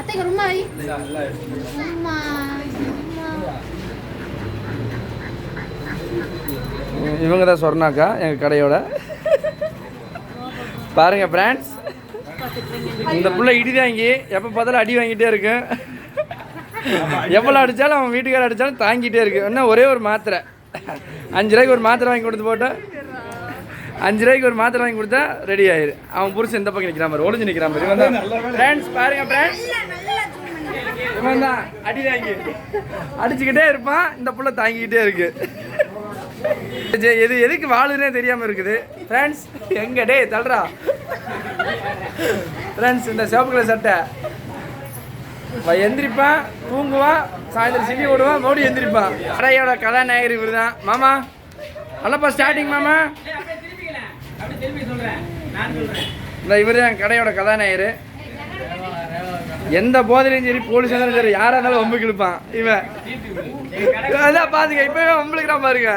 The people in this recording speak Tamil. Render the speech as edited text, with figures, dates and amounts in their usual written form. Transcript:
அத்தைக்கு ரொம்ப இவங்க தான் சொன்னாக்கா எங்கள் கடையோட பாருங்க ஃப்ரெண்ட்ஸ். இந்த புள்ள இடி வாங்கி எப்போ பார்த்தாலும் அடி வாங்கிட்டே இருக்கு. எவ்வளோ அடித்தாலும் அவன் வீட்டுக்கார அடித்தாலும் தாங்கிட்டே இருக்கு. இன்னும் ஒரே ஒரு மாத்திரை 5 ரூபாய்க்கு ஒரு மாத்திரை வாங்கி கொடுத்து போட்டால் 5 ரூபாய்க்கு ஒரு மாத்திரை வாங்கி கொடுத்தா ரெடி ஆயிரு. அவன் புருஷன் இந்த பக்கம் நிற்கிறான் மாதிரி, ஒளிஞ்சு நிற்கிறான் மாதிரி. இவன் தான் ஃப்ரெண்ட்ஸ், பாருங்க ஃப்ரெண்ட்ஸ், இவன் தான் அடி வாங்கி அடிச்சுக்கிட்டே இருப்பான். இந்த புள்ள தாங்கிக்கிட்டே இருக்கு. எது எதுக்கு வாழுனே தெரியாமல் இருக்குது ஃப்ரெண்ட்ஸ். எங்க டே தள்ளுறா ஃப்ரெண்ட்ஸ். இந்த சிவப்பு கலர் சட்டை எந்திரிப்பான், தூங்குவான், சாயந்தரம் சில்லி விடுவான், மறுபடியும் எந்திரிப்பான். கடையோட கதாநாயகர் இவர் தான் மாமா. அல்லப்பா ஸ்டார்டிங் மாமா. இந்த இவர் தான் கடையோட கதாநாயகர். எந்த போதிலையும் சரி, போலீஸ் இருந்தாலும் சரி, யாராக இருந்தாலும் வம்புக்கு இழுப்பான் இவன். அதான் பாருங்க, இப்பவே வம்புக்குறான் பாருங்க.